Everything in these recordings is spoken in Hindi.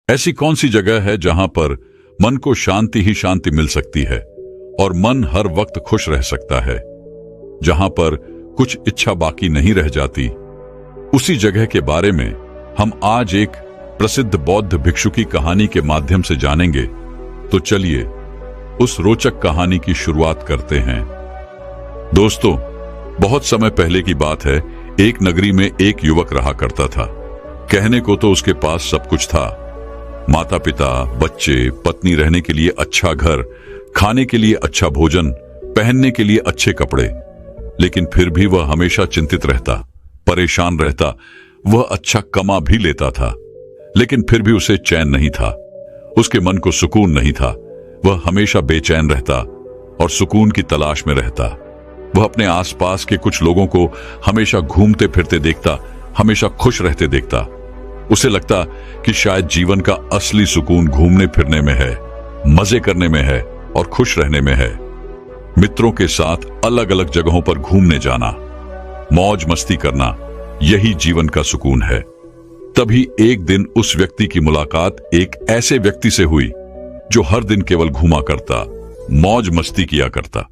ऐसी कौन सी जगह है जहां पर मन को शांति ही शांति मिल सकती है और मन हर वक्त खुश रह सकता है, जहां पर कुछ इच्छा बाकी नहीं रह जाती। उसी जगह के बारे में हम आज एक प्रसिद्ध बौद्ध भिक्षु की कहानी के माध्यम से जानेंगे। तो चलिए उस रोचक कहानी की शुरुआत करते हैं। दोस्तों, बहुत समय पहले की बात है। एक नगरी में एक युवक रहा करता था। कहने को तो उसके पास सब कुछ था, माता पिता, बच्चे, पत्नी, रहने के लिए अच्छा घर, खाने के लिए अच्छा भोजन, पहनने के लिए अच्छे कपड़े। लेकिन फिर भी वह हमेशा चिंतित रहता, परेशान रहता। वह अच्छा कमा भी लेता था, लेकिन फिर भी उसे चैन नहीं था। उसके मन को सुकून नहीं था। वह हमेशा बेचैन रहता और सुकून की तलाश में रहता। वह अपने आसपास के कुछ लोगों को हमेशा घूमते फिरते देखता, हमेशा खुश रहते देखता। उसे लगता कि शायद जीवन का असली सुकून घूमने फिरने में है, मजे करने में है और खुश रहने में है। मित्रों के साथ अलग अलग जगहों पर घूमने जाना, मौज मस्ती करना, यही जीवन का सुकून है। तभी एक दिन उस व्यक्ति की मुलाकात एक ऐसे व्यक्ति से हुई जो हर दिन केवल घूमा करता, मौज मस्ती किया करता।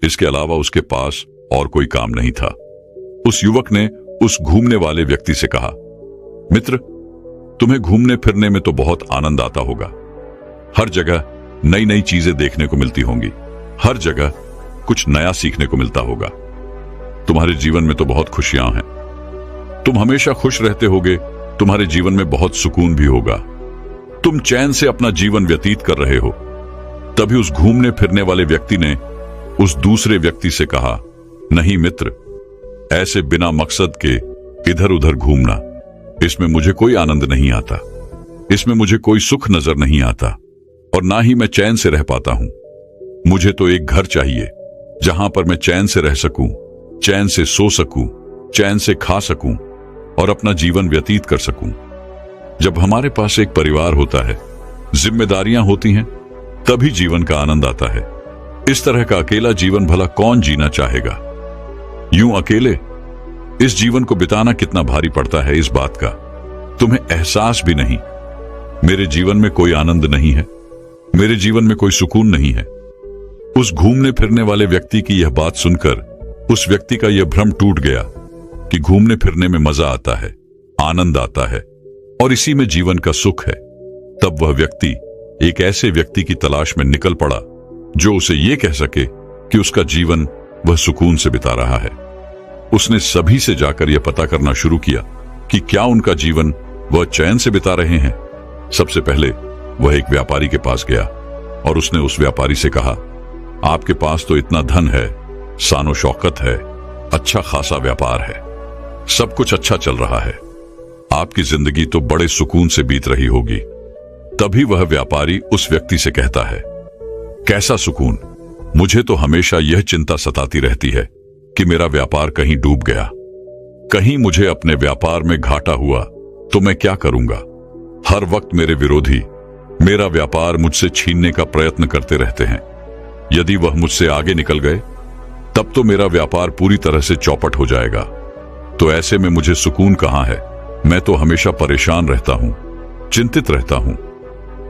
इसके अलावा उसके पास और कोई काम नहीं था। उस युवक ने उस घूमने वाले व्यक्ति से कहा, मित्र, तुम्हें घूमने फिरने में तो बहुत आनंद आता होगा। हर जगह नई नई चीजें देखने को मिलती होंगी, हर जगह कुछ नया सीखने को मिलता होगा। तुम्हारे जीवन में तो बहुत खुशियां हैं, तुम हमेशा खुश रहते होगे, तुम्हारे जीवन में बहुत सुकून भी होगा, तुम चैन से अपना जीवन व्यतीत कर रहे हो। तभी उस घूमने फिरने वाले व्यक्ति ने उस दूसरे व्यक्ति से कहा, नहीं मित्र, ऐसे बिना मकसद के इधर उधर घूमना, इसमें मुझे कोई आनंद नहीं आता, इसमें मुझे कोई सुख नजर नहीं आता और ना ही मैं चैन से रह पाता हूं। मुझे तो एक घर चाहिए जहां पर मैं चैन से रह सकूं, चैन से सो सकूं, चैन से खा सकूं और अपना जीवन व्यतीत कर सकूं। जब हमारे पास एक परिवार होता है, जिम्मेदारियां होती हैं, तभी जीवन का आनंद आता है। इस तरह का अकेला जीवन भला कौन जीना चाहेगा? यूं अकेले इस जीवन को बिताना कितना भारी पड़ता है, इस बात का तुम्हें एहसास भी नहीं। मेरे जीवन में कोई आनंद नहीं है, मेरे जीवन में कोई सुकून नहीं है। उस घूमने फिरने वाले व्यक्ति की यह बात सुनकर उस व्यक्ति का यह भ्रम टूट गया कि घूमने फिरने में मजा आता है, आनंद आता है और इसी में जीवन का सुख है। तब वह व्यक्ति एक ऐसे व्यक्ति की तलाश में निकल पड़ा जो उसे यह कह सके कि उसका जीवन वह सुकून से बिता रहा है। उसने सभी से जाकर यह पता करना शुरू किया कि क्या उनका जीवन वह चैन से बिता रहे हैं। सबसे पहले वह एक व्यापारी के पास गया और उसने उस व्यापारी से कहा, आपके पास तो इतना धन है, शानो शौकत है, अच्छा खासा व्यापार है, सब कुछ अच्छा चल रहा है, आपकी जिंदगी तो बड़े सुकून से बीत रही होगी। तभी वह व्यापारी उस व्यक्ति से कहता है, कैसा सुकून? मुझे तो हमेशा यह चिंता सताती रहती है कि मेरा व्यापार कहीं डूब गया, कहीं मुझे अपने व्यापार में घाटा हुआ तो मैं क्या करूंगा। हर वक्त मेरे विरोधी मेरा व्यापार मुझसे छीनने का प्रयत्न करते रहते हैं। यदि वह मुझसे आगे निकल गए तब तो मेरा व्यापार पूरी तरह से चौपट हो जाएगा। तो ऐसे में मुझे सुकून कहां है? मैं तो हमेशा परेशान रहता हूं, चिंतित रहता हूं।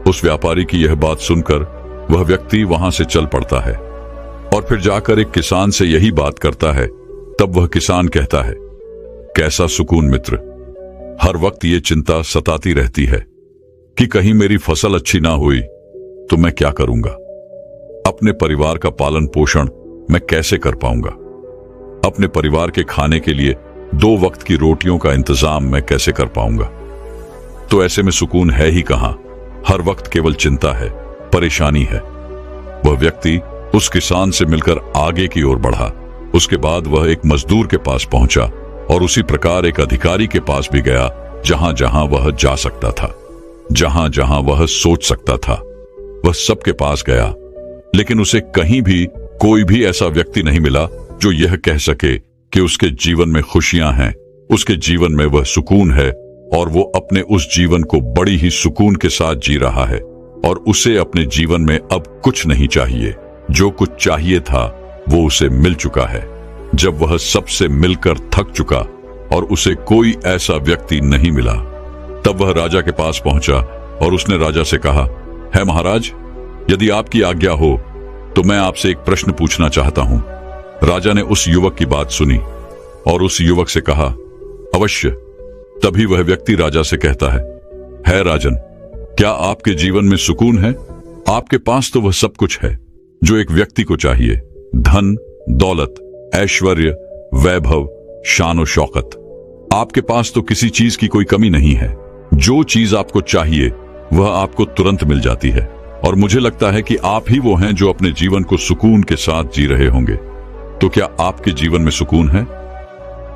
उस व्यापारी की यह बात सुनकर वह व्यक्ति वहां से चल पड़ता है और फिर जाकर एक किसान से यही बात करता है। तब वह किसान कहता है, कैसा सुकून मित्र, हर वक्त ये चिंता सताती रहती है कि कहीं मेरी फसल अच्छी ना हुई तो मैं क्या करूंगा, अपने परिवार का पालन पोषण मैं कैसे कर पाऊंगा, अपने परिवार के खाने के लिए 2 वक्त की रोटियों का इंतजाम मैं कैसे कर पाऊंगा। तो ऐसे में सुकून है ही कहां, हर वक्त केवल चिंता है, परेशानी है। वह व्यक्ति उस किसान से मिलकर आगे की ओर बढ़ा। उसके बाद वह एक मजदूर के पास पहुंचा और उसी प्रकार एक अधिकारी के पास भी गया। जहां जहां वह जा सकता था, जहां जहां वह सोच सकता था, वह सबके पास गया, लेकिन उसे कहीं भी कोई भी ऐसा व्यक्ति नहीं मिला जो यह कह सके कि उसके जीवन में खुशियां हैं, उसके जीवन में वह सुकून है और वो अपने उस जीवन को बड़ी ही सुकून के साथ जी रहा है और उसे अपने जीवन में अब कुछ नहीं चाहिए। जो कुछ चाहिए था वो उसे मिल चुका है। जब वह सबसे मिलकर थक चुका और उसे कोई ऐसा व्यक्ति नहीं मिला, तब वह राजा के पास पहुंचा और उसने राजा से कहा, है महाराज, यदि आपकी आज्ञा हो तो मैं आपसे एक प्रश्न पूछना चाहता हूं। राजा ने उस युवक की बात सुनी और उस युवक से कहा, अवश्य। तभी वह व्यक्ति राजा से कहता है राजन, क्या आपके जीवन में सुकून है? आपके पास तो वह सब कुछ है जो एक व्यक्ति को चाहिए, धन, दौलत, ऐश्वर्य, वैभव, शान और शौकत। आपके पास तो किसी चीज की कोई कमी नहीं है। जो चीज आपको चाहिए वह आपको तुरंत मिल जाती है, और मुझे लगता है कि आप ही वो हैं जो अपने जीवन को सुकून के साथ जी रहे होंगे। तो क्या आपके जीवन में सुकून है?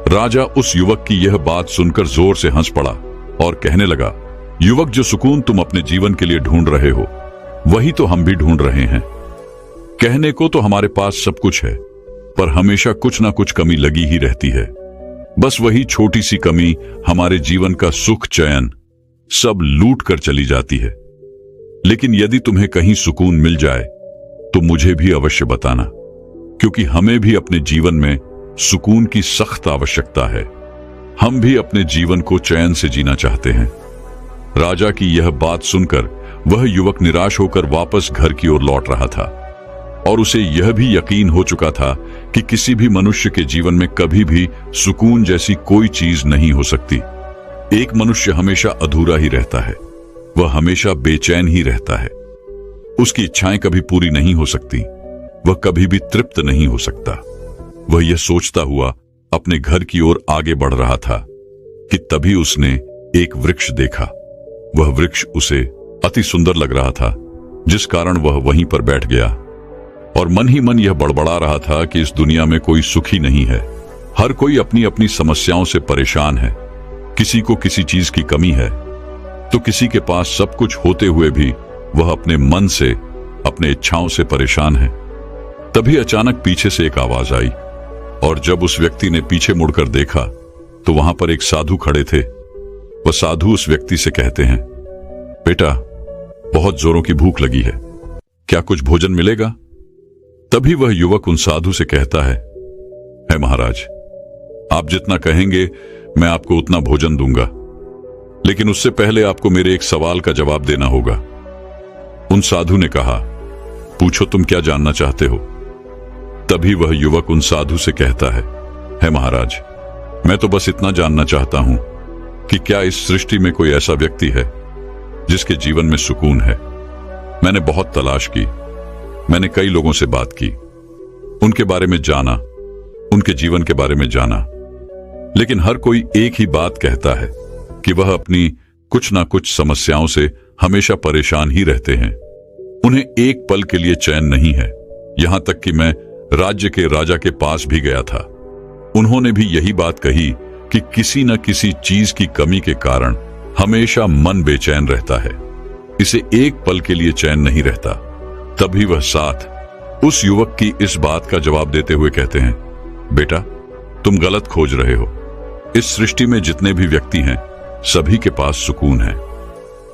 राजा उस युवक की यह बात सुनकर जोर से हंस पड़ा और कहने लगा, युवक, जो सुकून तुम अपने जीवन के लिए ढूंढ रहे हो वही तो हम भी ढूंढ रहे हैं। कहने को तो हमारे पास सब कुछ है, पर हमेशा कुछ ना कुछ कमी लगी ही रहती है। बस वही छोटी सी कमी हमारे जीवन का सुख, चैन सब लूट कर चली जाती है। लेकिन यदि तुम्हें कहीं सुकून मिल जाए तो मुझे भी अवश्य बताना, क्योंकि हमें भी अपने जीवन में सुकून की सख्त आवश्यकता है। हम भी अपने जीवन को चैन से जीना चाहते हैं। राजा की यह बात सुनकर वह युवक निराश होकर वापस घर की ओर लौट रहा था, और उसे यह भी यकीन हो चुका था कि किसी भी मनुष्य के जीवन में कभी भी सुकून जैसी कोई चीज नहीं हो सकती। एक मनुष्य हमेशा अधूरा ही रहता है, वह हमेशा बेचैन ही रहता है। उसकी इच्छाएं कभी पूरी नहीं हो सकती, वह कभी भी तृप्त नहीं हो सकता। वह यह सोचता हुआ अपने घर की ओर आगे बढ़ रहा था कि तभी उसने एक वृक्ष देखा। वह वृक्ष उसे अति सुंदर लग रहा था, जिस कारण वह वहीं पर बैठ गया और मन ही मन यह बड़बड़ा रहा था कि इस दुनिया में कोई सुखी नहीं है। हर कोई अपनी अपनी समस्याओं से परेशान है। किसी को किसी चीज की कमी है, तो किसी के पास सब कुछ होते हुए भी वह अपने मन से, अपने इच्छाओं से परेशान है। तभी अचानक पीछे से एक आवाज आई, और जब उस व्यक्ति ने पीछे मुड़कर देखा तो वहां पर एक साधु खड़े थे। वह साधु उस व्यक्ति से कहते हैं, बेटा, बहुत जोरों की भूख लगी है, क्या कुछ भोजन मिलेगा? तभी वह युवक उन साधु से कहता है महाराज, आप जितना कहेंगे मैं आपको उतना भोजन दूंगा, लेकिन उससे पहले आपको मेरे एक सवाल का जवाब देना होगा। उन साधु ने कहा, पूछो, तुम क्या जानना चाहते हो? तभी वह युवक उन साधु से कहता है महाराज, मैं तो बस इतना जानना चाहता हूं कि क्या इस सृष्टि में कोई ऐसा व्यक्ति है जिसके जीवन में सुकून है? मैंने बहुत तलाश की, मैंने कई लोगों से बात की, उनके बारे में जाना, उनके जीवन के बारे में जाना, लेकिन हर कोई एक ही बात कहता है कि वह अपनी कुछ ना कुछ समस्याओं से हमेशा परेशान ही रहते हैं। उन्हें एक पल के लिए चैन नहीं है। यहां तक कि मैं राज्य के राजा के पास भी गया था, उन्होंने भी यही बात कही कि किसी न किसी चीज की कमी के कारण हमेशा मन बेचैन रहता है, इसे एक पल के लिए चैन नहीं रहता। तभी वह साथ उस युवक की इस बात का जवाब देते हुए कहते हैं, बेटा, तुम गलत खोज रहे हो। इस सृष्टि में जितने भी व्यक्ति हैं सभी के पास सुकून है।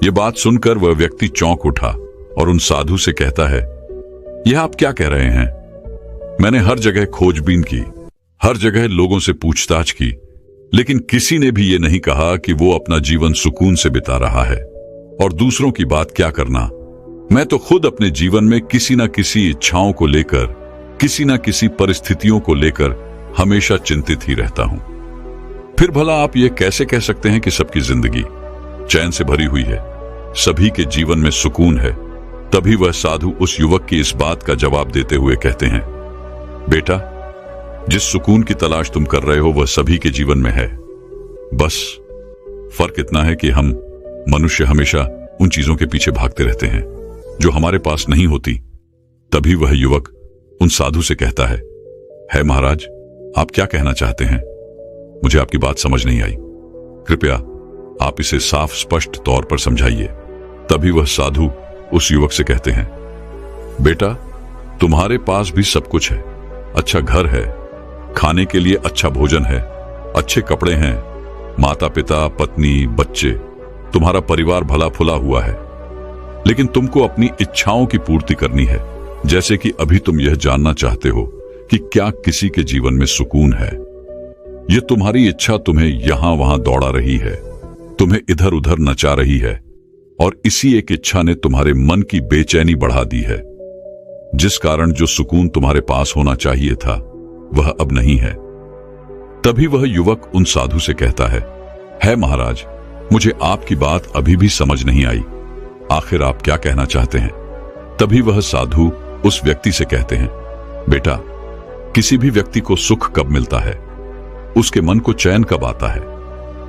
यह बात सुनकर वह व्यक्ति चौंक उठा और उन साधु से कहता है, यह आप क्या कह रहे हैं? मैंने हर जगह खोजबीन की, हर जगह लोगों से पूछताछ की, लेकिन किसी ने भी यह नहीं कहा कि वो अपना जीवन सुकून से बिता रहा है। और दूसरों की बात क्या करना, मैं तो खुद अपने जीवन में किसी न किसी इच्छाओं को लेकर, किसी न किसी परिस्थितियों को लेकर हमेशा चिंतित ही रहता हूं। फिर भला आप ये कैसे कह सकते हैं कि सबकी जिंदगी चैन से भरी हुई है, सभी के जीवन में सुकून है? तभी वह साधु उस युवक की इस बात का जवाब देते हुए कहते हैं, बेटा, जिस सुकून की तलाश तुम कर रहे हो वह सभी के जीवन में है। बस फर्क इतना है कि हम मनुष्य हमेशा उन चीजों के पीछे भागते रहते हैं जो हमारे पास नहीं होती। तभी वह युवक उन साधु से कहता है महाराज, आप क्या कहना चाहते हैं? मुझे आपकी बात समझ नहीं आई, कृपया आप इसे साफ स्पष्ट तौर पर समझाइए। तभी वह साधु उस युवक से कहते हैं, बेटा, तुम्हारे पास भी सब कुछ है, अच्छा घर है, खाने के लिए अच्छा भोजन है, अच्छे कपड़े हैं, माता पिता, पत्नी, बच्चे, तुम्हारा परिवार भला फुला हुआ है। लेकिन तुमको अपनी इच्छाओं की पूर्ति करनी है, जैसे कि अभी तुम यह जानना चाहते हो कि क्या किसी के जीवन में सुकून है। यह तुम्हारी इच्छा तुम्हें यहां वहां दौड़ा रही है, तुम्हें इधर उधर नचा रही है, और इसी एक इच्छा ने तुम्हारे मन की बेचैनी बढ़ा दी है, जिस कारण जो सुकून तुम्हारे पास होना चाहिए था वह अब नहीं है। तभी वह युवक उन साधु से कहता है महाराज, मुझे आपकी बात अभी भी समझ नहीं आई, आखिर आप क्या कहना चाहते हैं? तभी वह साधु उस व्यक्ति से कहते हैं, बेटा, किसी भी व्यक्ति को सुख कब मिलता है, उसके मन को चैन कब आता है?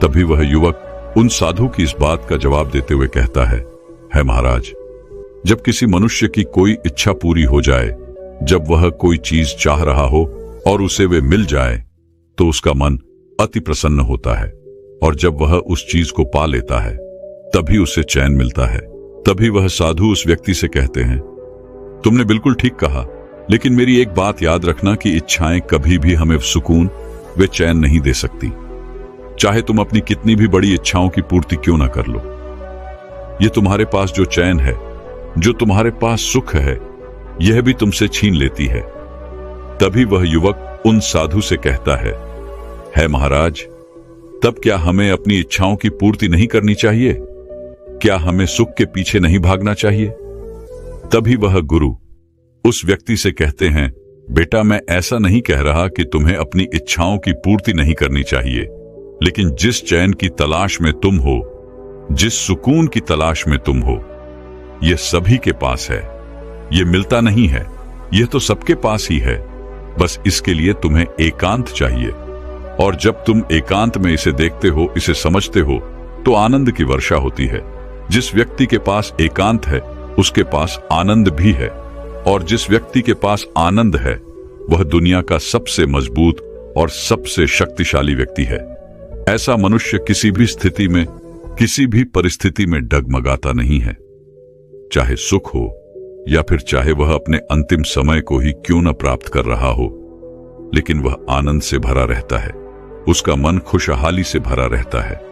तभी वह युवक उन साधु की इस बात का जवाब देते हुए कहता है महाराज, जब किसी मनुष्य की कोई इच्छा पूरी हो जाए, जब वह कोई चीज चाह रहा हो और उसे वे मिल जाए, तो उसका मन अति प्रसन्न होता है, और जब वह उस चीज को पा लेता है तभी उसे चैन मिलता है। तभी वह साधु उस व्यक्ति से कहते हैं, तुमने बिल्कुल ठीक कहा, लेकिन मेरी एक बात याद रखना कि इच्छाएं कभी भी हमें सुकून वे चैन नहीं दे सकती, चाहे तुम अपनी कितनी भी बड़ी इच्छाओं की पूर्ति क्यों ना कर लो। यह तुम्हारे पास जो चैन है, जो तुम्हारे पास सुख है, यह भी तुमसे छीन लेती है। तभी वह युवक उन साधु से कहता है महाराज, तब क्या हमें अपनी इच्छाओं की पूर्ति नहीं करनी चाहिए? क्या हमें सुख के पीछे नहीं भागना चाहिए? तभी वह गुरु उस व्यक्ति से कहते हैं, बेटा, मैं ऐसा नहीं कह रहा कि तुम्हें अपनी इच्छाओं की पूर्ति नहीं करनी चाहिए, लेकिन जिस चैन की तलाश में तुम हो, जिस सुकून की तलाश में तुम हो, यह सभी के पास है, यह मिलता नहीं है, यह तो सबके पास ही है। बस इसके लिए तुम्हें एकांत चाहिए, और जब तुम एकांत में इसे देखते हो, इसे समझते हो, तो आनंद की वर्षा होती है। जिस व्यक्ति के पास एकांत है उसके पास आनंद भी है, और जिस व्यक्ति के पास आनंद है वह दुनिया का सबसे मजबूत और सबसे शक्तिशाली व्यक्ति है। ऐसा मनुष्य किसी भी स्थिति में, किसी भी परिस्थिति में डगमगाता नहीं है, चाहे सुख हो या फिर चाहे वह अपने अंतिम समय को ही क्यों न प्राप्त कर रहा हो, लेकिन वह आनंद से भरा रहता है, उसका मन खुशहाली से भरा रहता है।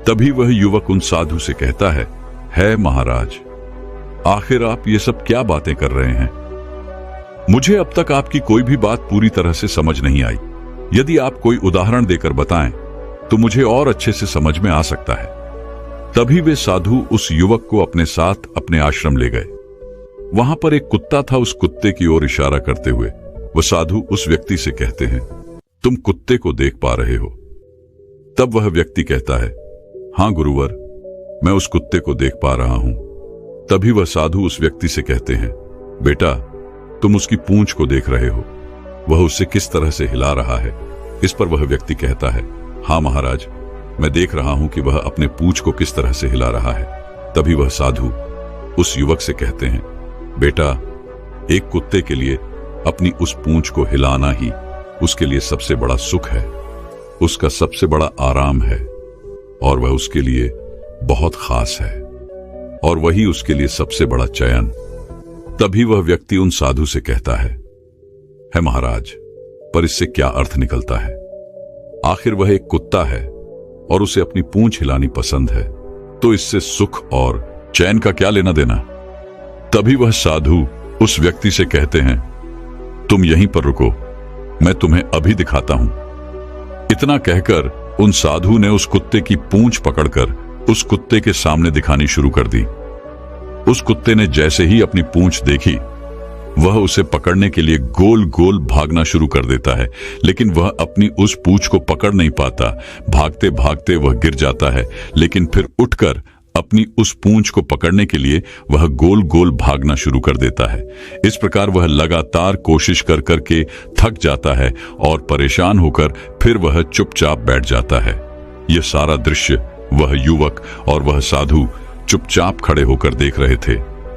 तभी वह युवक उन साधु से कहता है महाराज, आखिर आप ये सब क्या बातें कर रहे हैं? मुझे अब तक आपकी कोई भी बात पूरी तरह से समझ नहीं आई। यदि आप कोई उदाहरण देकर बताएं तो मुझे और अच्छे से समझ में आ सकता है। तभी वे साधु उस युवक को अपने साथ अपने आश्रम ले गए। वहां पर एक कुत्ता था। उस कुत्ते की ओर इशारा करते हुए वह साधु उस व्यक्ति से कहते हैं, तुम कुत्ते को देख पा रहे हो? तब वह व्यक्ति कहता है, हां गुरुवर, मैं उस कुत्ते को देख पा रहा हूं। तभी वह साधु उस व्यक्ति से कहते हैं, बेटा, तुम उसकी पूंछ को देख रहे हो, वह उससे किस तरह से हिला रहा है? इस पर वह व्यक्ति कहता है, हां महाराज, मैं देख रहा हूं कि वह अपने पूंछ को किस तरह से हिला रहा है। तभी वह साधु उस युवक से कहते हैं, बेटा, एक कुत्ते के लिए अपनी उस पूंछ को हिलाना ही उसके लिए सबसे बड़ा सुख है, उसका सबसे बड़ा आराम है, और वह उसके लिए बहुत खास है, और वही उसके लिए सबसे बड़ा चयन। तभी वह व्यक्ति उन साधु से कहता है महाराज, पर इससे क्या अर्थ निकलता है? आखिर वह एक कुत्ता है और उसे अपनी पूंछ हिलानी पसंद है, तो इससे सुख और चैन का क्या लेना देना? तभी वह साधु उस व्यक्ति से कहते हैं, तुम यहीं पर रुको, मैं तुम्हें अभी दिखाता हूं। इतना कहकर उन साधु ने उस कुत्ते की पूंछ पकड़कर उस कुत्ते के सामने दिखानी शुरू कर दी। उस कुत्ते ने जैसे ही अपनी पूंछ देखी, वह उसे पकड़ने के लिए गोल गोल भागना शुरू कर देता है, लेकिन वह अपनी उस पूंछ को पकड़ नहीं पाता। भागते भागते वह गिर जाता है, लेकिन फिर उठकर अपनी उस पूंछ को पकड़ने के लिए वह गोल गोल भागना शुरू कर देता है। इस प्रकार वह लगातार कोशिश कर करके थक जाता है और परेशान होकर फिर वह चुपचाप बैठ जाता है। यह सारा दृश्य वह युवक और वह साधु चुपचाप खड़े होकर देख रहे थे।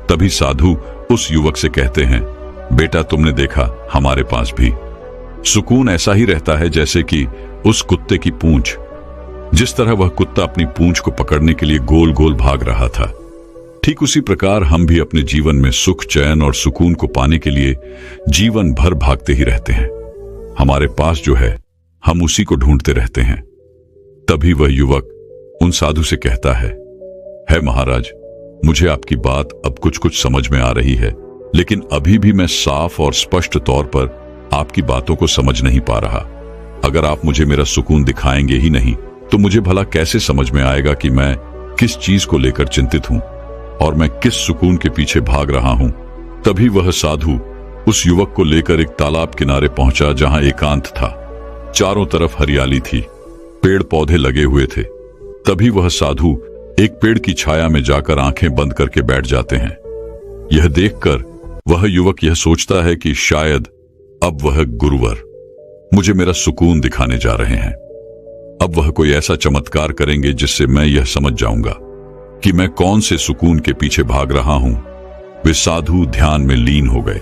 तभी साधु उस युवक से कहते हैं, बेटा, तुमने देखा, हमारे पास भी सुकून ऐसा ही रहता है जैसे कि उस कुत्ते की पूंछ। जिस तरह वह कुत्ता अपनी पूंछ को पकड़ने के लिए गोल गोल भाग रहा था, ठीक उसी प्रकार हम भी अपने जीवन में सुख, चैन और सुकून को पाने के लिए जीवन भर भागते ही रहते हैं। हमारे पास जो है हम उसी को ढूंढते रहते हैं। तभी वह युवक उन साधु से कहता है महाराज, मुझे आपकी बात अब कुछ कुछ समझ में आ रही है, लेकिन अभी भी मैं साफ और स्पष्ट तौर पर आपकी बातों को समझ नहीं पा रहा। अगर आप मुझे मेरा सुकून दिखाएंगे ही नहीं तो मुझे भला कैसे समझ में आएगा कि मैं किस चीज को लेकर चिंतित हूं। और मैं किस सुकून के पीछे भाग रहा हूं। तभी वह साधु उस युवक को लेकर एक तालाब किनारे पहुंचा जहां एकांत था। चारों तरफ हरियाली थी, पेड़ पौधे लगे हुए थे। तभी वह साधु एक पेड़ की छाया में जाकर आंखें बंद करके बैठ जाते हैं। यह देखकर वह युवक यह सोचता है कि शायद अब वह गुरुवर मुझे मेरा सुकून दिखाने जा रहे हैं। अब वह कोई ऐसा चमत्कार करेंगे जिससे मैं यह समझ जाऊंगा कि मैं कौन से सुकून के पीछे भाग रहा हूं। वे साधु ध्यान में लीन हो गए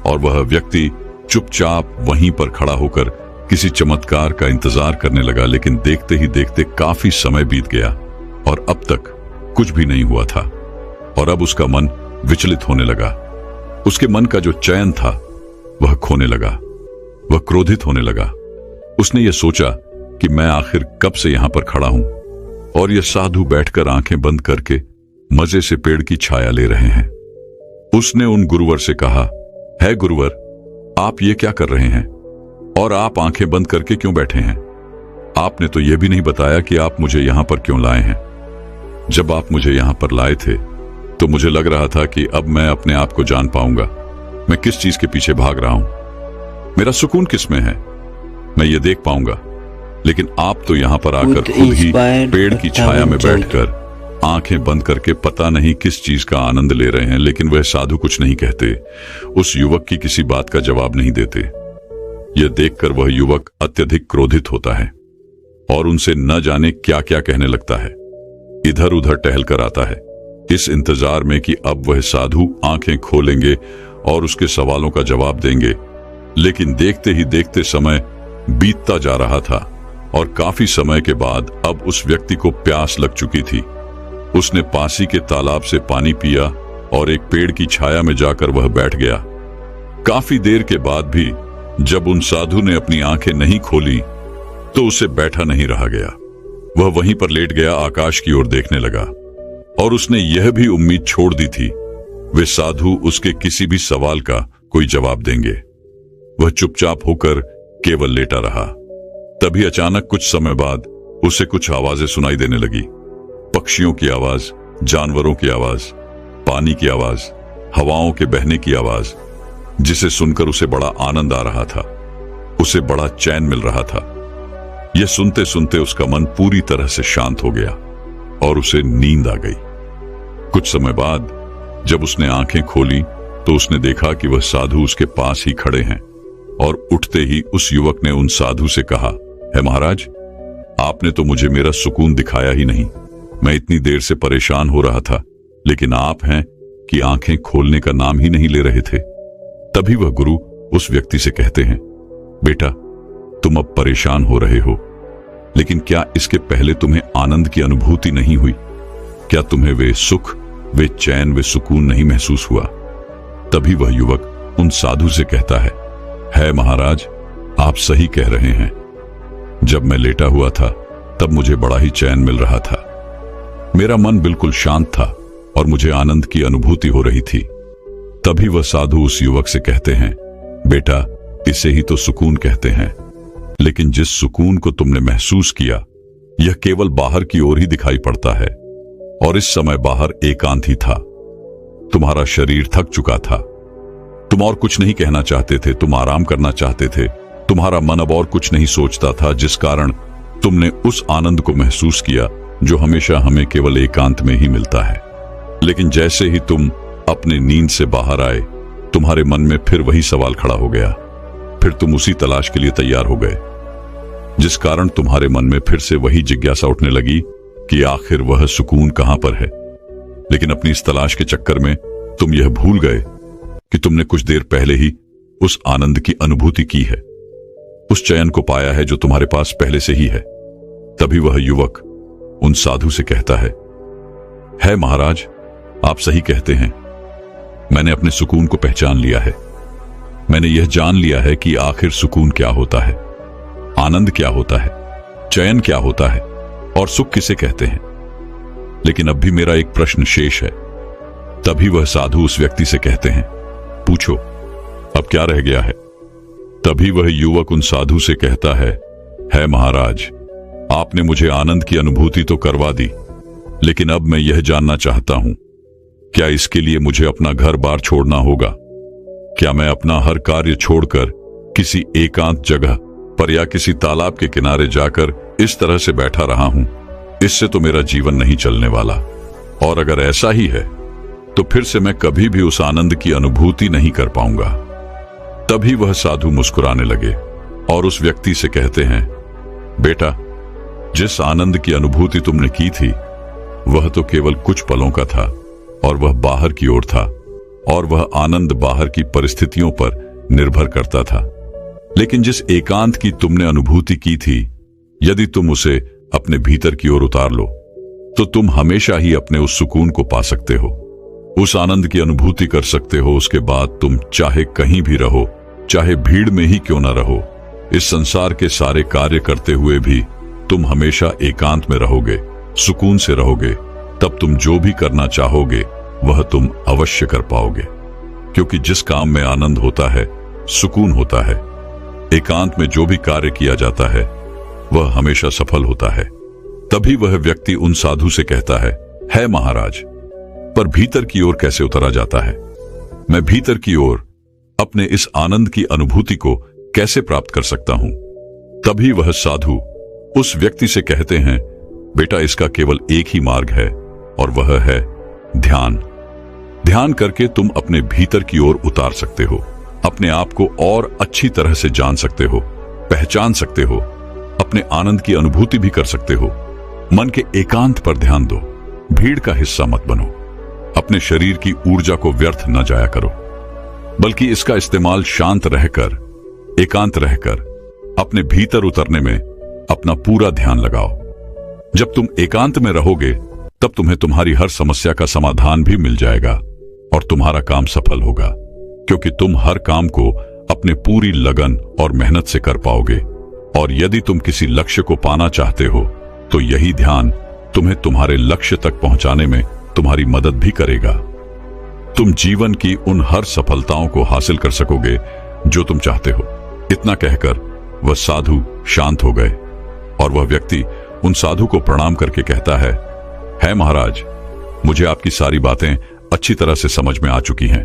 और वह व्यक्ति चुपचाप वहीं पर खड़ा होकर किसी चमत्कार का इंतजार करने लगा। लेकिन देखते ही देखते काफी समय बीत गया और अब तक कुछ भी नहीं हुआ था। और अब उसका मन विचलित होने लगा। उसके मन का जो चैन था वह खोने लगा। वह क्रोधित होने लगा। उसने यह सोचा कि मैं आखिर कब से यहां पर खड़ा हूं और यह साधु बैठकर आंखें बंद करके मजे से पेड़ की छाया ले रहे हैं। उसने उन गुरुवर से कहा, है गुरुवर, आप ये क्या कर रहे हैं और आप आंखें बंद करके क्यों बैठे हैं? आपने तो यह भी नहीं बताया कि आप मुझे यहां पर क्यों लाए हैं। जब आप मुझे यहां पर लाए थे तो मुझे लग रहा था कि अब मैं अपने आप को जान पाऊंगा, मैं किस चीज के पीछे भाग रहा हूं, मेरा सुकून किस में है, मैं ये देख पाऊंगा। लेकिन आप तो यहां पर आकर खुद ही पेड़ की छाया में बैठकर आंखें बंद करके पता नहीं किस चीज का आनंद ले रहे हैं। लेकिन वह साधु कुछ नहीं कहते, उस युवक की किसी बात का जवाब नहीं देते। यह देखकर वह युवक अत्यधिक क्रोधित होता है और उनसे न जाने क्या क्या कहने लगता है। इधर उधर टहल कर आता है इस इंतजार में कि अब वह साधु आंखें खोलेंगे और उसके सवालों का जवाब देंगे। लेकिन देखते ही देखते समय बीतता जा रहा था और काफी समय के बाद अब उस व्यक्ति को प्यास लग चुकी थी। उसने पासी के तालाब से पानी पिया और एक पेड़ की छाया में जाकर वह बैठ गया। काफी देर के बाद भी जब उन साधु ने अपनी आंखें नहीं खोली तो उसे बैठा नहीं रहा गया। वह वहीं पर लेट गया, आकाश की ओर देखने लगा और उसने यह भी उम्मीद छोड़ दी थी वे साधु उसके किसी भी सवाल का कोई जवाब देंगे। वह चुपचाप होकर केवल लेटा रहा। तभी अचानक कुछ समय बाद उसे कुछ आवाजें सुनाई देने लगी। पक्षियों की आवाज, जानवरों की आवाज, पानी की आवाज, हवाओं के बहने की आवाज, जिसे सुनकर उसे बड़ा आनंद आ रहा था। उसे बड़ा चैन मिल रहा था। यह सुनते सुनते उसका मन पूरी तरह से शांत हो गया और उसे नींद आ गई। कुछ समय बाद जब उसने आंखें खोली तो उसने देखा कि वह साधु उसके पास ही खड़े हैं और उठते ही उस युवक ने उन साधु से कहा, है महाराज, आपने तो मुझे मेरा सुकून दिखाया ही नहीं। मैं इतनी देर से परेशान हो रहा था, लेकिन आप हैं कि आंखें खोलने का नाम ही नहीं ले रहे थे। तभी वह गुरु उस व्यक्ति से कहते हैं, बेटा, तुम अब परेशान हो रहे हो, लेकिन क्या इसके पहले तुम्हें आनंद की अनुभूति नहीं हुई? क्या तुम्हें वे सुख, वे चैन, वे सुकून नहीं महसूस हुआ? तभी वह युवक उन साधु से कहता है महाराज, आप सही कह रहे हैं। जब मैं लेटा हुआ था तब मुझे बड़ा ही चैन मिल रहा था। मेरा मन बिल्कुल शांत था और मुझे आनंद की अनुभूति हो रही थी। तभी वह साधु उस युवक से कहते हैं, बेटा, इसे ही तो सुकून कहते हैं। लेकिन जिस सुकून को तुमने महसूस किया यह केवल बाहर की ओर ही दिखाई पड़ता है और इस समय बाहर एकांत ही था। तुम्हारा शरीर थक चुका था, तुम और कुछ नहीं कहना चाहते थे, तुम आराम करना चाहते थे। तुम्हारा मन अब और कुछ नहीं सोचता था, जिस कारण तुमने उस आनंद को महसूस किया जो हमेशा हमें केवल एकांत में ही मिलता है। लेकिन जैसे ही तुम अपने नींद से बाहर आए, तुम्हारे मन में फिर वही सवाल खड़ा हो गया। फिर तुम उसी तलाश के लिए तैयार हो गए, जिस कारण तुम्हारे मन में फिर से वही जिज्ञासा उठने लगी कि आखिर वह सुकून कहां पर है। लेकिन अपनी इस तलाश के चक्कर में तुम यह भूल गए कि तुमने कुछ देर पहले ही उस आनंद की अनुभूति की है, उस चयन को पाया है जो तुम्हारे पास पहले से ही है। तभी वह युवक उन साधु से कहता है महाराज, आप सही कहते हैं। मैंने अपने सुकून को पहचान लिया है। मैंने यह जान लिया है कि आखिर सुकून क्या होता है, आनंद क्या होता है, चयन क्या होता है और सुख किसे कहते हैं। लेकिन अब भी मेरा एक प्रश्न शेष है। तभी वह साधु उस व्यक्ति से कहते हैं, पूछो, अब क्या रह गया है? तभी वह युवक उन साधु से कहता है महाराज, आपने मुझे आनंद की अनुभूति तो करवा दी, लेकिन अब मैं यह जानना चाहता हूं क्या इसके लिए मुझे अपना घर बार छोड़ना होगा? क्या मैं अपना हर कार्य छोड़कर किसी एकांत जगह पर या किसी तालाब के किनारे जाकर इस तरह से बैठा रहा हूं? इससे तो मेरा जीवन नहीं चलने वाला। और अगर ऐसा ही है तो फिर से मैं कभी भी उस आनंद की अनुभूति नहीं कर पाऊंगा। तभी वह साधु मुस्कुराने लगे और उस व्यक्ति से कहते हैं, बेटा, जिस आनंद की अनुभूति तुमने की थी वह तो केवल कुछ पलों का था और वह बाहर की ओर था, और वह आनंद बाहर की परिस्थितियों पर निर्भर करता था। लेकिन जिस एकांत की तुमने अनुभूति की थी, यदि तुम उसे अपने भीतर की ओर उतार लो तो तुम हमेशा ही अपने उस सुकून को पा सकते हो, उस आनंद की अनुभूति कर सकते हो। उसके बाद तुम चाहे कहीं भी रहो, चाहे भीड़ में ही क्यों ना रहो, इस संसार के सारे कार्य करते हुए भी तुम हमेशा एकांत में रहोगे, सुकून से रहोगे। तब तुम जो भी करना चाहोगे वह तुम अवश्य कर पाओगे, क्योंकि जिस काम में आनंद होता है, सुकून होता है, एकांत में जो भी कार्य किया जाता है वह हमेशा सफल होता है। तभी वह व्यक्ति उन साधु से कहता है महाराज, पर भीतर की ओर कैसे उतरा जाता है? मैं भीतर की ओर अपने इस आनंद की अनुभूति को कैसे प्राप्त कर सकता हूं? तभी वह साधु उस व्यक्ति से कहते हैं, बेटा, इसका केवल एक ही मार्ग है और वह है ध्यान। ध्यान करके तुम अपने भीतर की ओर उतार सकते हो, अपने आप को और अच्छी तरह से जान सकते हो, पहचान सकते हो, अपने आनंद की अनुभूति भी कर सकते हो। मन के एकांत पर ध्यान दो, भीड़ का हिस्सा मत बनो, अपने शरीर की ऊर्जा को व्यर्थ न जाया करो, बल्कि इसका इस्तेमाल शांत रहकर, एकांत रहकर अपने भीतर उतरने में अपना पूरा ध्यान लगाओ। जब तुम एकांत में रहोगे तब तुम्हें तुम्हारी हर समस्या का समाधान भी मिल जाएगा और तुम्हारा काम सफल होगा, क्योंकि तुम हर काम को अपने पूरी लगन और मेहनत से कर पाओगे। और यदि तुम किसी लक्ष्य को पाना चाहते हो तो यही ध्यान तुम्हें तुम्हारे लक्ष्य तक पहुंचाने में तुम्हारी मदद भी करेगा। तुम जीवन की उन हर सफलताओं को हासिल कर सकोगे जो तुम चाहते हो। इतना कहकर वह साधु शांत हो गए और वह व्यक्ति उन साधु को प्रणाम करके कहता है महाराज, मुझे आपकी सारी बातें अच्छी तरह से समझ में आ चुकी हैं।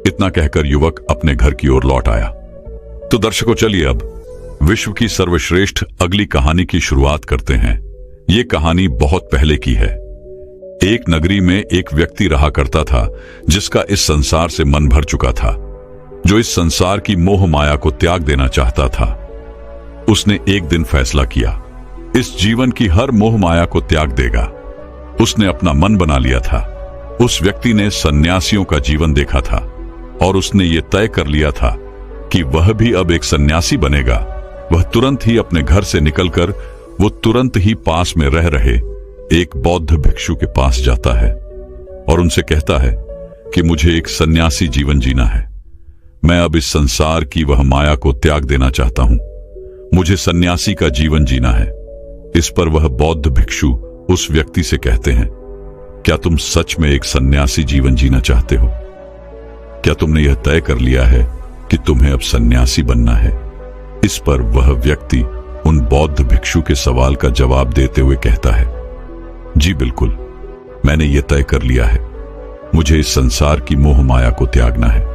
इतना कहकर युवक अपने घर की ओर लौट आया। तो दर्शकों, चलिए अब विश्व की सर्वश्रेष्ठ अगली कहानी की शुरुआत करते हैं। ये कहानी बहुत पहले की है। एक नगरी में एक व्यक्ति रहा करता था जिसका इस संसार से मन भर चुका था, जो इस संसार की मोह माया को त्याग देना चाहता था। उसने एक दिन फैसला किया, इस जीवन की हर मोह माया को त्याग देगा। उसने अपना मन बना लिया था। उस व्यक्ति ने सन्यासियों का जीवन देखा था और उसने ये तय कर लिया था कि वह भी अब एक सन्यासी बनेगा। वह तुरंत ही अपने घर से निकलकर वो तुरंत ही पास में रह रहे एक बौद्ध भिक्षु के पास जाता है और उनसे कहता है कि मुझे एक सन्यासी जीवन जीना है। मैं अब इस संसार की वह माया को त्याग देना चाहता हूं। मुझे सन्यासी का जीवन जीना है। इस पर वह बौद्ध भिक्षु उस व्यक्ति से कहते हैं, क्या तुम सच में एक सन्यासी जीवन जीना चाहते हो? क्या तुमने यह तय कर लिया है कि तुम्हें अब सन्यासी बनना है? इस पर वह व्यक्ति उन बौद्ध भिक्षु के सवाल का जवाब देते हुए कहता है, जी बिल्कुल, मैंने यह तय कर लिया है। मुझे इस संसार की मोह माया को त्यागना है।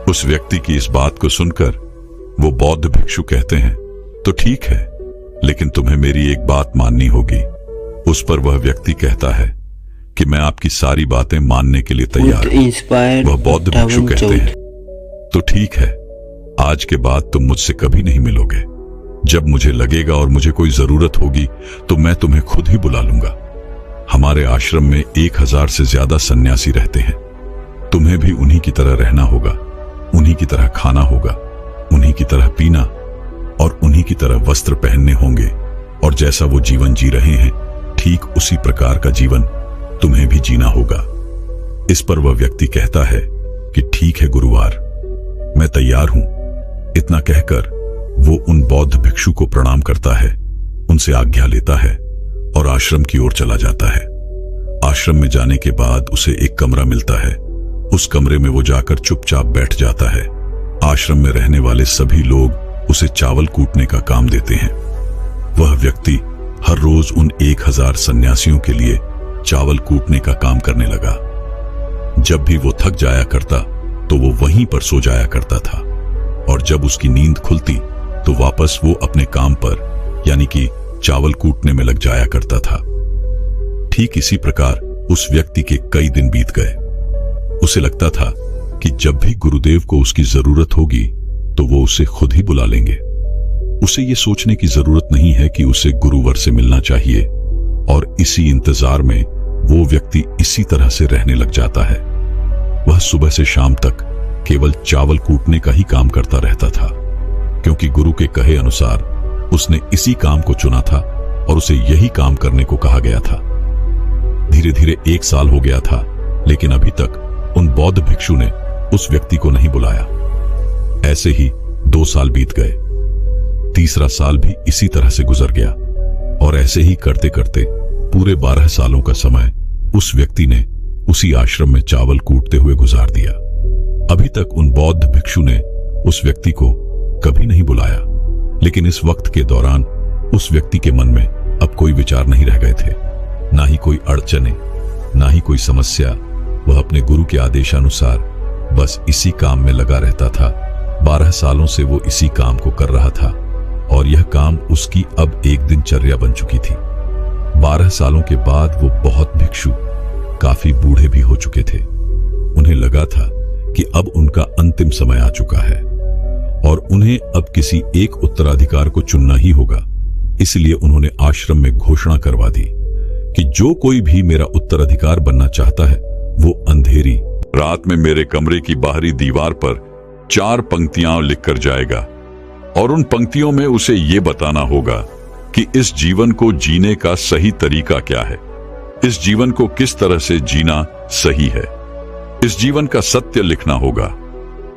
उस व्यक्ति की इस बात को सुनकर वो बौद्ध भिक्षु कहते हैं, तो ठीक है, लेकिन तुम्हें मेरी एक बात माननी होगी। उस पर वह व्यक्ति कहता है कि मैं आपकी सारी बातें मानने के लिए तैयार हूं। वह बौद्ध भिक्षु कहते हैं, तो ठीक है, आज के बाद तुम मुझसे कभी नहीं मिलोगे। जब मुझे लगेगा और मुझे कोई जरूरत होगी तो मैं तुम्हें खुद ही बुला लूंगा। हमारे आश्रम में 1000 से ज्यादा सन्यासी रहते हैं। तुम्हें भी उन्हीं की तरह रहना होगा, उन्हीं की तरह खाना होगा, उन्हीं की तरह पीना और उन्हीं की तरह वस्त्र पहनने होंगे। और जैसा वो जीवन जी रहे हैं, ठीक उसी प्रकार का जीवन तुम्हें भी जीना होगा। इस पर वह व्यक्ति कहता है कि ठीक है गुरुवार, मैं तैयार हूं। इतना कहकर वो उन बौद्ध भिक्षु को प्रणाम करता है, उनसे आज्ञा लेता है और आश्रम की ओर चला जाता है। आश्रम में जाने के बाद उसे एक कमरा मिलता है। उस कमरे में वो जाकर चुपचाप बैठ जाता है। आश्रम में रहने वाले सभी लोग उसे चावल कूटने का काम देते हैं। वह व्यक्ति हर रोज उन 1000 सन्यासियों के लिए चावल कूटने का काम करने लगा। जब भी वो थक जाया करता तो वो वहीं पर सो जाया करता था, और जब उसकी नींद खुलती तो वापस वो अपने काम पर यानी कि चावल कूटने में लग जाया करता था। ठीक इसी प्रकार उस व्यक्ति के कई दिन बीत गए। उसे लगता था कि जब भी गुरुदेव को उसकी जरूरत होगी तो वो उसे खुद ही बुला लेंगे। उसे ये सोचने की जरूरत नहीं है कि उसे गुरुवर से मिलना चाहिए, और इसी इंतजार में वो व्यक्ति इसी तरह से रहने लग जाता है। वह सुबह से शाम तक केवल चावल कूटने का ही काम करता रहता था, क्योंकि गुरु के कहे अनुसार उसने इसी काम को चुना था और उसे यही काम करने को कहा गया था। धीरे धीरे 1 साल हो गया था, लेकिन अभी तक उन बौद्ध भिक्षु ने उस व्यक्ति को नहीं बुलाया। ऐसे ही 2 साल बीत गए। तीसरा साल भी इसी तरह से गुजर गया, और ऐसे ही करते करते पूरे 12 सालों का समय उस व्यक्ति ने उसी आश्रम में चावल कूटते हुए गुजार दिया। अभी तक उन बौद्ध भिक्षु ने उस व्यक्ति को कभी नहीं बुलाया, लेकिन इस वक्त के दौरान उस व्यक्ति के मन में अब कोई विचार नहीं रह गए थे, ना ही कोई अड़चने, ना ही कोई समस्या। वह अपने गुरु के आदेशानुसार बस इसी काम में लगा रहता था। 12 सालों से वो इसी काम को कर रहा था, और यह काम उसकी अब एक दिनचर्या बन चुकी थी। 12 सालों के बाद वो बहुत भिक्षु काफी बूढ़े भी हो चुके थे। उन्हें लगा था कि अब उनका अंतिम समय आ चुका है, और उन्हें अब किसी एक उत्तराधिकार को चुनना ही होगा। इसलिए उन्होंने आश्रम में घोषणा करवा दी कि जो कोई भी मेरा उत्तराधिकार बनना चाहता है वो अंधेरी रात में मेरे कमरे की बाहरी दीवार पर 4 पंक्तियां लिखकर जाएगा, और उन पंक्तियों में उसे ये बताना होगा कि इस जीवन को जीने का सही तरीका क्या है, इस जीवन को किस तरह से जीना सही है। इस जीवन का सत्य लिखना होगा,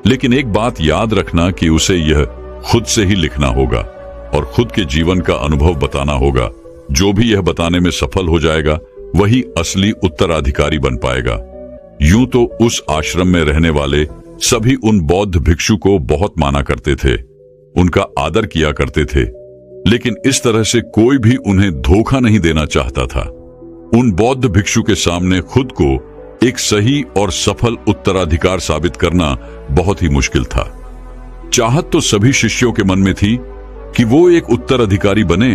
लेकिन एक बात याद रखना कि उसे यह खुद से ही लिखना होगा और खुद के जीवन का अनुभव बताना होगा। जो भी यह बताने में सफल हो जाएगा वही असली उत्तराधिकारी बन पाएगा। यूं तो उस आश्रम में रहने वाले सभी उन बौद्ध भिक्षु को बहुत माना करते थे, उनका आदर किया करते थे, लेकिन इस तरह से कोई भी उन्हें धोखा नहीं देना चाहता था। उन बौद्ध भिक्षु के सामने खुद को एक सही और सफल उत्तराधिकार साबित करना बहुत ही मुश्किल था। चाहत तो सभी शिष्यों के मन में थी कि वो एक उत्तराधिकारी बने,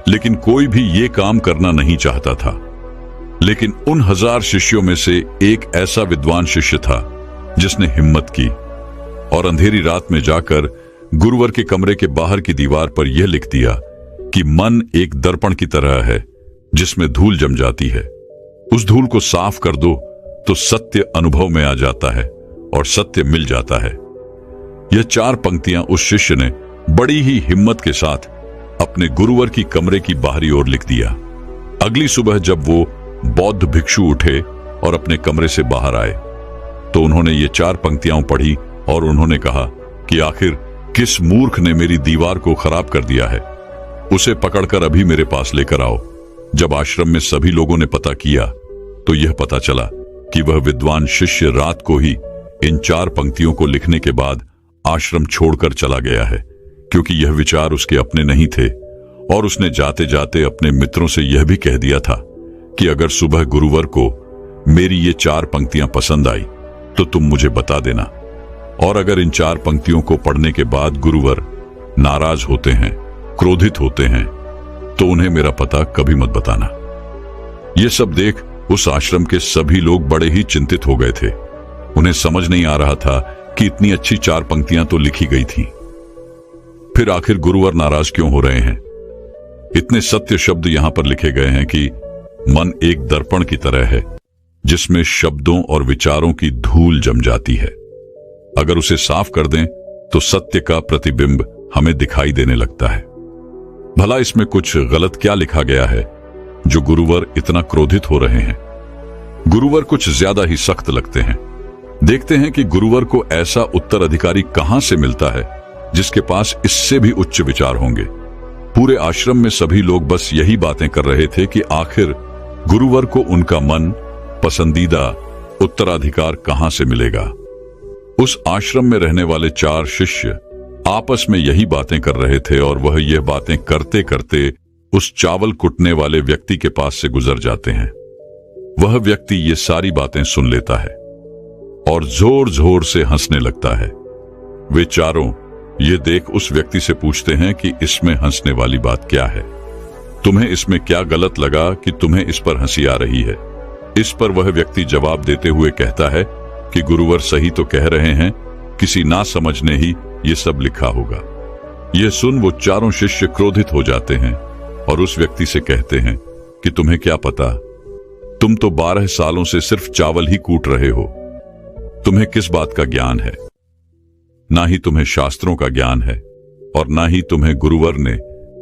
लेकिन कोई भी ये काम करना नहीं चाहता था। लेकिन उन 1000 शिष्यों में से एक ऐसा विद्वान शिष्य था जिसने हिम्मत की और अंधेरी रात में जाकर गुरुवर के कमरे के बाहर की दीवार पर यह लिख दिया कि मन एक दर्पण की तरह है जिसमें धूल जम जाती है। उस धूल को साफ कर दो तो सत्य अनुभव में आ जाता है और सत्य मिल जाता है। यह 4 पंक्तियां उस शिष्य ने बड़ी ही हिम्मत के साथ अपने गुरुवर की कमरे की बाहरी ओर लिख दिया। अगली सुबह जब वो बौद्ध भिक्षु उठे और अपने कमरे से बाहर आए तो उन्होंने ये 4 पंक्तियां पढ़ी और उन्होंने कहा कि आखिर किस मूर्ख ने मेरी दीवार को खराब कर दिया है, उसे पकड़कर अभी मेरे पास लेकर आओ। जब आश्रम में सभी लोगों ने पता किया तो यह पता चला कि वह विद्वान शिष्य रात को ही इन 4 पंक्तियों को लिखने के बाद आश्रम छोड़कर चला गया है, क्योंकि यह विचार उसके अपने नहीं थे और उसने जाते जाते अपने मित्रों से यह भी कह दिया था कि अगर सुबह गुरुवर को मेरी ये 4 पंक्तियां पसंद आई तो तुम मुझे बता देना, और अगर इन 4 पंक्तियों को पढ़ने के बाद गुरुवर नाराज होते हैं, क्रोधित होते हैं, तो उन्हें मेरा पता कभी मत बताना। यह सब देख उस आश्रम के सभी लोग बड़े ही चिंतित हो गए थे। उन्हें समझ नहीं आ रहा था कि इतनी अच्छी 4 पंक्तियां तो लिखी गई थी, फिर आखिर गुरुवर नाराज क्यों हो रहे हैं। इतने सत्य शब्द यहां पर लिखे गए हैं कि मन एक दर्पण की तरह है जिसमें शब्दों और विचारों की धूल जम जाती है। अगर उसे साफ कर दें तो सत्य का प्रतिबिंब हमें दिखाई देने लगता है। भला इसमें कुछ गलत क्या लिखा गया है जो गुरुवर इतना क्रोधित हो रहे हैं। गुरुवर कुछ ज्यादा ही सख्त लगते हैं। देखते हैं कि गुरुवर को ऐसा उत्तराधिकारी कहां से मिलता है जिसके पास इससे भी उच्च विचार होंगे। पूरे आश्रम में सभी लोग बस यही बातें कर रहे थे कि आखिर गुरुवर को उनका मन पसंदीदा उत्तराधिकार कहां से मिलेगा। उस आश्रम में रहने वाले 4 शिष्य आपस में यही बातें कर रहे थे और वह यह बातें करते करते उस चावल कुटने वाले व्यक्ति के पास से गुजर जाते हैं। वह व्यक्ति ये सारी बातें सुन लेता है और जोर जोर से हंसने लगता है। वे चारों ये देख उस व्यक्ति से पूछते हैं कि इसमें हंसने वाली बात क्या है? तुम्हें इसमें क्या गलत लगा कि तुम्हें इस पर हंसी आ रही है? इस पर वह व्यक्ति जवाब देते हुए कहता है कि गुरुवर सही तो कह रहे हैं, किसी ना समझ ने ही ये सब लिखा होगा। यह सुन वो चारों शिष्य क्रोधित हो जाते हैं और उस व्यक्ति से कहते हैं कि तुम्हें क्या पता, तुम तो 12 सालों से सिर्फ चावल ही कूट रहे हो। तुम्हें किस बात का ज्ञान है? ना ही तुम्हें शास्त्रों का ज्ञान है और ना ही तुम्हें गुरुवर ने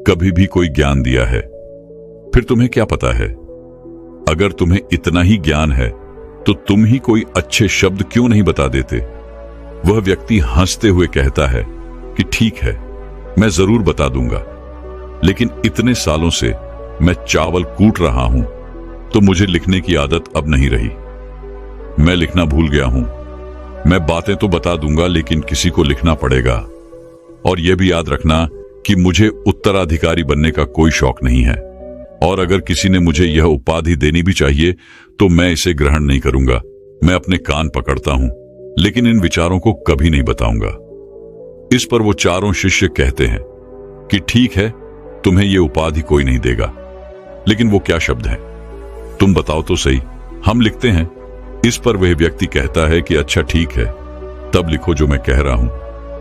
कभी भी कोई ज्ञान दिया है। फिर तुम्हें क्या पता है? अगर तुम्हें इतना ही ज्ञान है तो तुम ही कोई अच्छे शब्द क्यों नहीं बता देते? वह व्यक्ति हंसते हुए कहता है कि ठीक है, मैं जरूर बता दूंगा, लेकिन इतने सालों से मैं चावल कूट रहा हूं तो मुझे लिखने की आदत अब नहीं रही। मैं लिखना भूल गया हूं। मैं बातें तो बता दूंगा, लेकिन किसी को लिखना पड़ेगा। और यह भी याद रखना कि मुझे उत्तराधिकारी बनने का कोई शौक नहीं है, और अगर किसी ने मुझे यह उपाधि देनी भी चाहिए तो मैं इसे ग्रहण नहीं करूंगा। मैं अपने कान पकड़ता हूं, लेकिन इन विचारों को कभी नहीं बताऊंगा। इस पर वो चारों शिष्य कहते हैं कि ठीक है, तुम्हें यह उपाधि कोई नहीं देगा, लेकिन वो क्या शब्द है? तुम बताओ तो सही, हम लिखते हैं। इस पर वह व्यक्ति कहता है कि अच्छा ठीक है, तब लिखो जो मैं कह रहा हूं।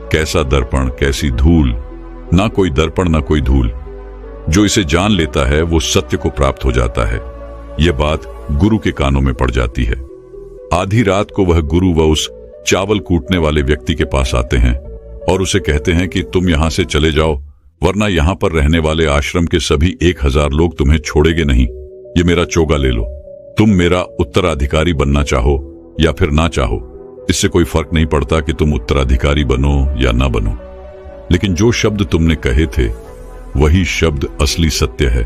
कैसा दर्पण, कैसी धूल, ना कोई दर्पण ना कोई धूल। जो इसे जान लेता है वो सत्य को प्राप्त हो जाता है। यह बात गुरु के कानों में पड़ जाती है। आधी रात को वह गुरु व उस चावल कूटने वाले व्यक्ति के पास आते हैं और उसे कहते हैं कि तुम यहां से चले जाओ, वरना यहां पर रहने वाले आश्रम के सभी 1000 लोग तुम्हें छोड़ेंगे नहीं। ये मेरा चोगा ले लो। तुम मेरा उत्तराधिकारी बनना चाहो या फिर ना चाहो, इससे कोई फर्क नहीं पड़ता कि तुम उत्तराधिकारी बनो या ना बनो, लेकिन जो शब्द तुमने कहे थे वही शब्द असली सत्य है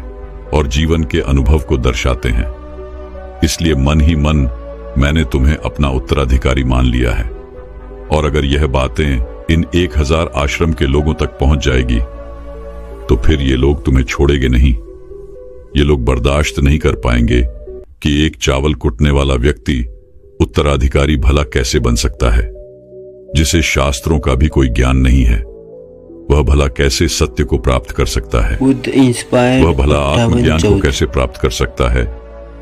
और जीवन के अनुभव को दर्शाते हैं। इसलिए मन ही मन मैंने तुम्हें अपना उत्तराधिकारी मान लिया है। और अगर यह बातें इन 1000 आश्रम के लोगों तक पहुंच जाएगी तो फिर ये लोग तुम्हें छोड़ेंगे नहीं। ये लोग बर्दाश्त नहीं कर पाएंगे कि एक चावल कुटने वाला व्यक्ति उत्तराधिकारी भला कैसे बन सकता है, जिसे शास्त्रों का भी कोई ज्ञान नहीं है। वह भला कैसे सत्य को प्राप्त कर सकता है? वह भला आत्मज्ञान को कैसे प्राप्त कर सकता है?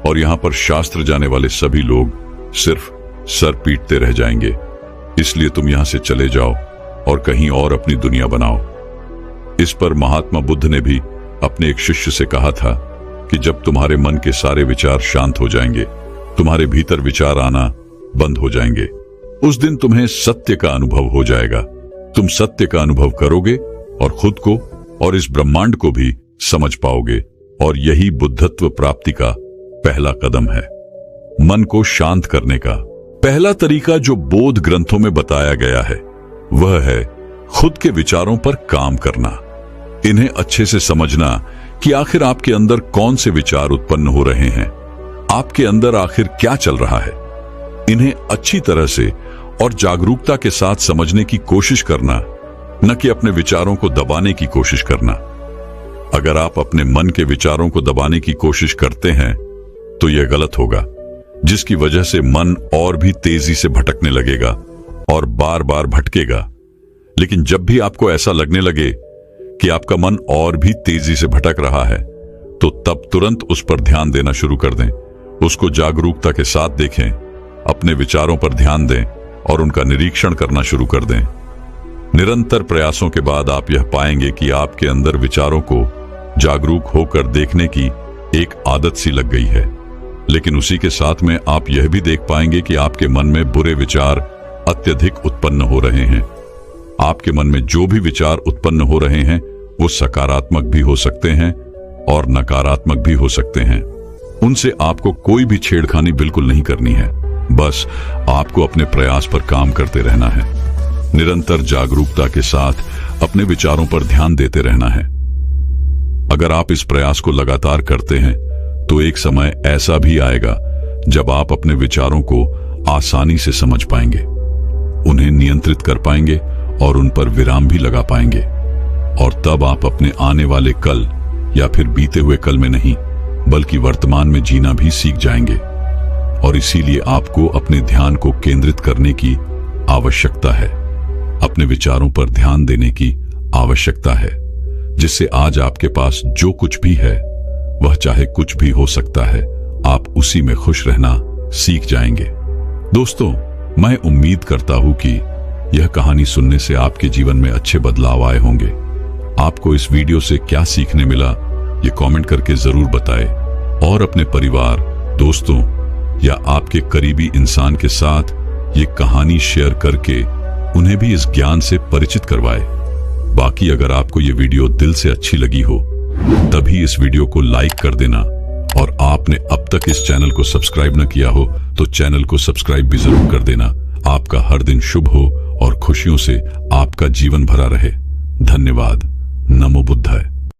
और यहां पर शास्त्र जाने वाले सभी लोग सिर्फ सर पीटते रह जाएंगे। इसलिए तुम यहां से चले जाओ और कहीं और अपनी दुनिया बनाओ। इस पर महात्मा बुद्ध ने भी अपने एक शिष्य से कहा था कि जब तुम्हारे मन के सारे विचार शांत हो जाएंगे, तुम्हारे भीतर विचार आना बंद हो जाएंगे, उस दिन तुम्हें सत्य का अनुभव हो जाएगा। तुम सत्य का अनुभव करोगे और खुद को और इस ब्रह्मांड को भी समझ पाओगे। और यही बुद्धत्व प्राप्ति का पहला कदम है। मन को शांत करने का पहला तरीका जो बोध ग्रंथों में बताया गया है वह है खुद के विचारों पर काम करना। इन्हें अच्छे से समझना कि आखिर आपके अंदर कौन से विचार उत्पन्न हो रहे हैं, आपके अंदर आखिर क्या चल रहा है। इन्हें अच्छी तरह से और जागरूकता के साथ समझने की कोशिश करना, न कि अपने विचारों को दबाने की कोशिश करना। अगर आप अपने मन के विचारों को दबाने की कोशिश करते हैं तो यह गलत होगा, जिसकी वजह से मन और भी तेजी से भटकने लगेगा और बार बार भटकेगा। लेकिन जब भी आपको ऐसा लगने लगे कि आपका मन और भी तेजी से भटक रहा है, तो तब तुरंत उस पर ध्यान देना शुरू कर दें। उसको जागरूकता के साथ देखें, अपने विचारों पर ध्यान दें और उनका निरीक्षण करना शुरू कर दें। निरंतर प्रयासों के बाद आप यह पाएंगे कि आपके अंदर विचारों को जागरूक होकर देखने की एक आदत सी लग गई है। लेकिन उसी के साथ में आप यह भी देख पाएंगे कि आपके मन में बुरे विचार अत्यधिक उत्पन्न हो रहे हैं। आपके मन में जो भी विचार उत्पन्न हो रहे हैं वो सकारात्मक भी हो सकते हैं और नकारात्मक भी हो सकते हैं। उनसे आपको कोई भी छेड़खानी बिल्कुल नहीं करनी है। बस आपको अपने प्रयास पर काम करते रहना है। निरंतर जागरूकता के साथ अपने विचारों पर ध्यान देते रहना है। अगर आप इस प्रयास को लगातार करते हैं तो एक समय ऐसा भी आएगा जब आप अपने विचारों को आसानी से समझ पाएंगे, उन्हें नियंत्रित कर पाएंगे और उन पर विराम भी लगा पाएंगे। और तब आप अपने आने वाले कल या फिर बीते हुए कल में नहीं बल्कि वर्तमान में जीना भी सीख जाएंगे। और इसीलिए आपको अपने ध्यान को केंद्रित करने की आवश्यकता है, अपने विचारों पर ध्यान देने की आवश्यकता है, जिससे आज आपके पास जो कुछ भी है वह चाहे कुछ भी हो सकता है, आप उसी में खुश रहना सीख जाएंगे। दोस्तों, मैं उम्मीद करता हूं कि यह कहानी सुनने से आपके जीवन में अच्छे बदलाव आए होंगे। आपको इस वीडियो से क्या सीखने मिला ये कमेंट करके जरूर बताएं और अपने परिवार, दोस्तों या आपके करीबी इंसान के साथ ये कहानी शेयर करके उन्हें भी इस ज्ञान से परिचित करवाएं। बाकी अगर आपको ये वीडियो दिल से अच्छी लगी हो तभी इस वीडियो को लाइक कर देना, और आपने अब तक इस चैनल को सब्सक्राइब न किया हो तो चैनल को सब्सक्राइब भी जरूर कर देना। आपका हर दिन शुभ हो और खुशियों से आपका जीवन भरा रहे। धन्यवाद। नमो बुद्धाय।